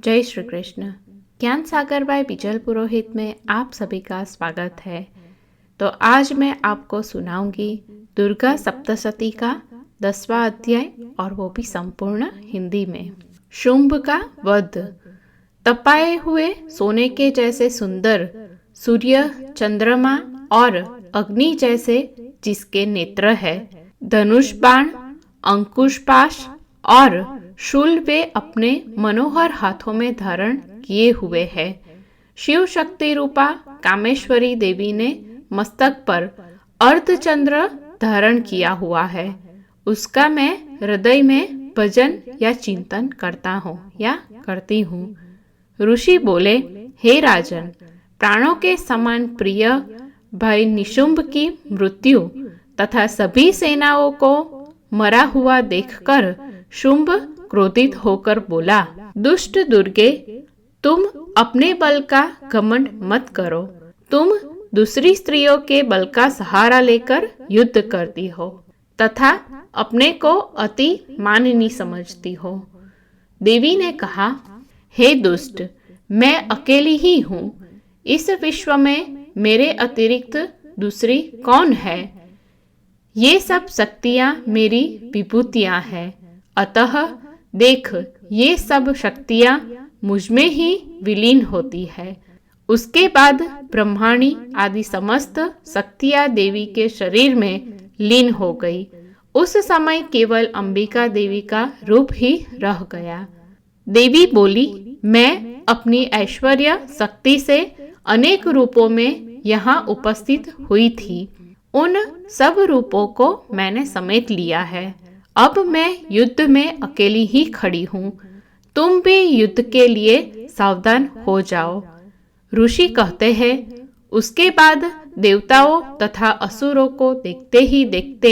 जय श्री कृष्ण। ज्ञान सागर बाय बिजल पुरोहित में आप सभी का स्वागत है। तो आज मैं आपको सुनाऊंगी दुर्गा सप्तशती का 10वां अध्याय, और वो भी संपूर्ण हिंदी में। शुंभ का वध। तपाए हुए सोने के जैसे सुंदर सूर्य, चंद्रमा और अग्नि जैसे जिसके नेत्र है, धनुष बाण, अंकुश पाश और शूल वे अपने मनोहर हाथों में धारण किए हुए है। शिव शक्ति रूपा कामेश्वरी देवी ने मस्तक पर अर्धचंद्र धारण किया हुआ है। उसका मैं हृदय में भजन या चिंतन करता हूँ या करती हूँ। ऋषि बोले, हे राजन, प्राणों के समान प्रिय भाई निशुंभ की मृत्यु तथा सभी सेनाओं को मरा हुआ देखकर शुंभ क्रोधित होकर बोला, दुष्ट दुर्गे, तुम अपने बल का घमंड मत करो। तुम दूसरी स्त्रियों के बल का सहारा लेकर युद्ध करती हो तथा अपने को अति माननी समझती हो। देवी ने कहा, हे दुष्ट, मैं अकेली ही हूँ। इस विश्व में मेरे अतिरिक्त दूसरी कौन है? ये सब शक्तियाँ मेरी विभूतियाँ हैं। अतः देख, ये सब शक्तियाँ मुझ में ही विलीन होती है। उसके बाद ब्रह्माणी आदि समस्त शक्तियाँ देवी के शरीर में लीन हो गई। उस समय केवल अंबिका देवी का रूप ही रह गया। देवी बोली, मैं अपनी ऐश्वर्य शक्ति से अनेक रूपों में यहाँ उपस्थित हुई थी। उन सब रूपों को मैंने समेट लिया है। अब मैं युद्ध में अकेली ही खड़ी हूँ। तुम भी युद्ध के लिए सावधान हो जाओ। ऋषि कहते हैं, उसके बाद देवताओं तथा असुरों को देखते ही देखते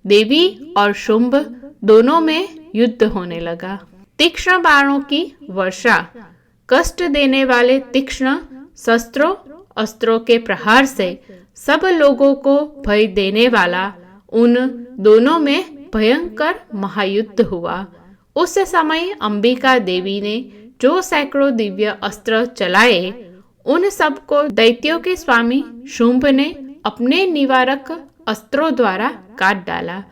देवी और शुंभ दोनों में युद्ध होने लगा। तीक्ष्ण बाणों की वर्षा, कष्ट देने वाले तीक्ष्ण शस्त्रों अस्त्रों के प्रहार से सब लोगों को भय देने वाला उन दोनों में भयंकर महायुद्ध हुआ। उस समय अंबिका देवी ने जो सैकड़ों दिव्य अस्त्र चलाए, उन सबको दैत्यों के स्वामी शुंभ ने अपने निवारक अस्त्रों द्वारा काट डाला।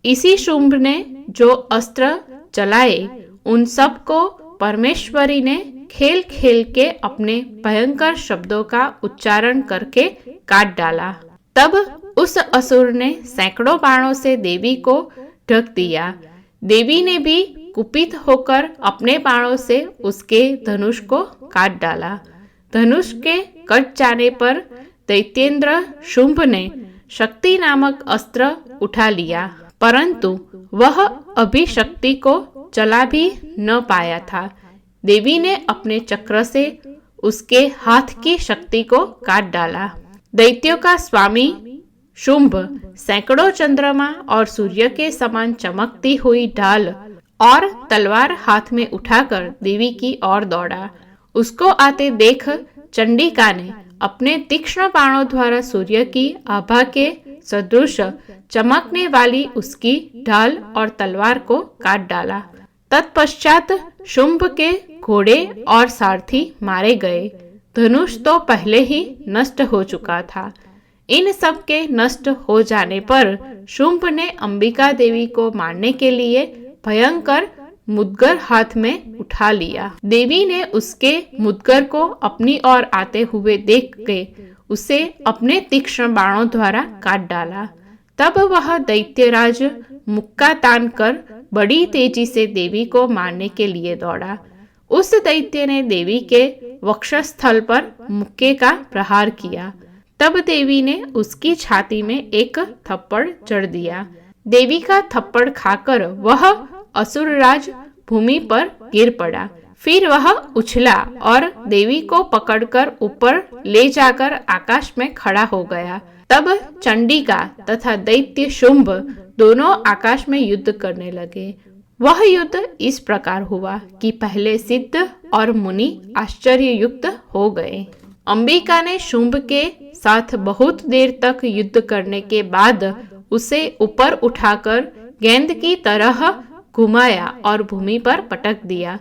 इसी शुंभ ने जो अस्त्र चलाए, उन सबको परमेश्वरी ने खेल खेल के अपने भयंकर शब्दों का उच्चारण करके काट डाला। तब उस असुर ने सैकड़ों बाणों से देवी को ढक दिया। देवी ने भी कुपित होकर अपने बाणों से उसके धनुष को काट डाला। धनुष के कट जाने पर दैत्येंद्र शुंभ ने शक्ति नामक अस्त्र उठा लिया, परंतु वह अभी शक्ति को चला भी न पाया था। देवी ने अपने चक्र से उसके हाथ की शक्ति को काट डाला। दैत्यों का स्वामी शुंभ सैकड़ों चंद्रमा और सूर्य के समान चमकती हुई ढाल और तलवार हाथ में उठाकर देवी की ओर दौड़ा। उसको आते देख चंडिका ने अपने तीक्ष्ण बाणों द्वारा सूर्य की आभा के सदृश चमकने वाली उसकी ढाल और तलवार को काट डाला। तत्पश्चात शुंभ के घोड़े और सारथी मारे गए। धनुष तो पहले ही नष्ट हो चुका था। इन सब के नष्ट हो जाने पर शुंभ ने अंबिका देवी को मारने के लिए भयंकर मुद्गर हाथ में उठा लिया। देवी ने उसके मुद्गर को अपनी ओर आते हुए देख के उसे अपने तीक्ष्ण बाणों द्वारा काट डाला। तब वह दैत्यराज मुक्का तान कर बड़ी तेजी से देवी को मारने के लिए दौड़ा। उस दैत्य ने देवी के वक्षस्थल पर मुक्के का प्रहार किया। तब देवी ने उसकी छाती में एक थप्पड़ जड़ दिया। देवी का थप्पड़ खाकर वह असुरराज भूमि पर गिर पड़ा। फिर वह उछला और देवी को पकड़कर ऊपर ले जाकर आकाश में खड़ा हो गया। तब चंडिका तथा दैत्य शुंभ दोनों आकाश में युद्ध करने लगे। वह युद्ध इस प्रकार हुआ कि पहले सिद्ध और मुनि आश्चर्ययुक्त हो गए। अंबिका ने शुंभ के साथ बहुत देर तक युद्ध करने के बाद उसे ऊपर उठाकर गेंद की तरह घुमाया और भूमि पर पटक दिया।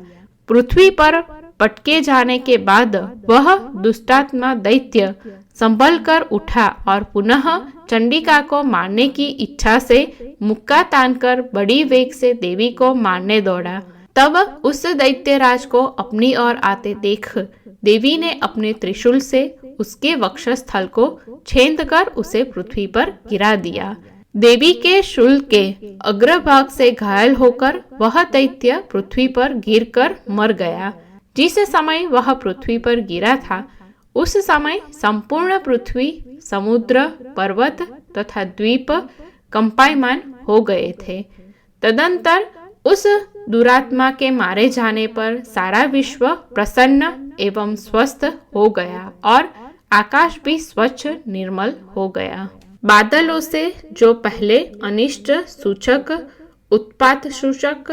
पृथ्वी पर पटके जाने के बाद वह दुष्टात्मा दैत्य संभल कर उठा और पुनः चंडिका को मारने की इच्छा से मुक्का तानकर बड़ी वेग से देवी को मारने दौड़ा। तब उस दैत्यराज को अपनी ओर आते देख देवी ने अपने त्रिशूल से उसके वक्षस्थल को छेदकर उसे पृथ्वी पर गिरा दिया। देवी के शूल के अग्रभाग से घायल होकर वह दैत्य पृथ्वी पर गिरकर मर गया। जिस समय वह पृथ्वी पर गिरा था उस समय संपूर्ण पृथ्वी, समुद्र, पर्वत तथा द्वीप कंपायमान हो गए थे। तदंतर उस दुरात्मा के मारे जाने पर सारा विश्व प्रसन्न एवं स्वस्थ हो गया और आकाश भी स्वच्छ निर्मल हो गया। बादलों से जो पहले अनिष्ट सूचक, उत्पात सूचक,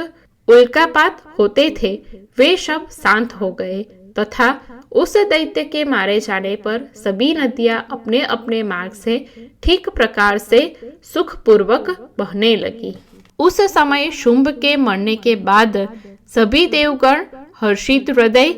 उल्कापात होते थे वे सब शांत हो गए तथा उस दैत्य के मारे जाने पर सभी नदियां अपने अपने मार्ग से ठीक प्रकार से सुखपूर्वक बहने लगी। उस समय शुंभ के मरने के बाद सभी देवगण हर्षित हृदय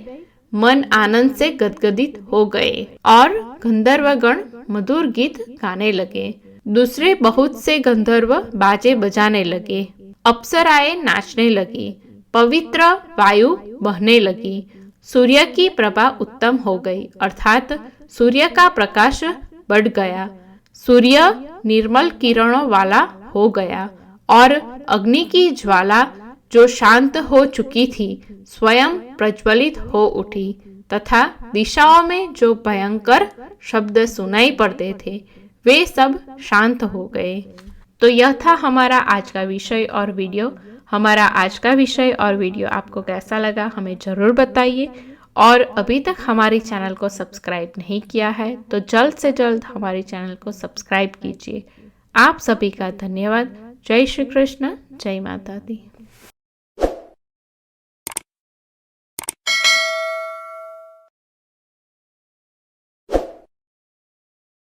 मन आनंद से गदगदित हो गए और गंधर्वगण मधुर गीत गाने लगे। दूसरे बहुत से गंधर्व बाजे बजाने लगे, अप्सराएं नाचने लगी, पवित्र वायु बहने लगी, सूर्य की प्रभा उत्तम हो गई अर्थात सूर्य का प्रकाश बढ़ गया, सूर्य निर्मल किरणों वाला हो गया और अग्नि की ज्वाला जो शांत हो चुकी थी स्वयं प्रज्वलित हो उठी तथा दिशाओं में जो भयंकर शब्द सुनाई पड़ते थे वे सब शांत हो गए। तो यह था हमारा आज का विषय और वीडियो। हमारा आज का विषय और वीडियो आपको कैसा लगा हमें ज़रूर बताइए और अभी तक हमारे चैनल को सब्सक्राइब नहीं किया है तो जल्द से जल्द हमारे चैनल को सब्सक्राइब कीजिए। आप सभी का धन्यवाद। जय श्री कृष्ण, जय माता दी।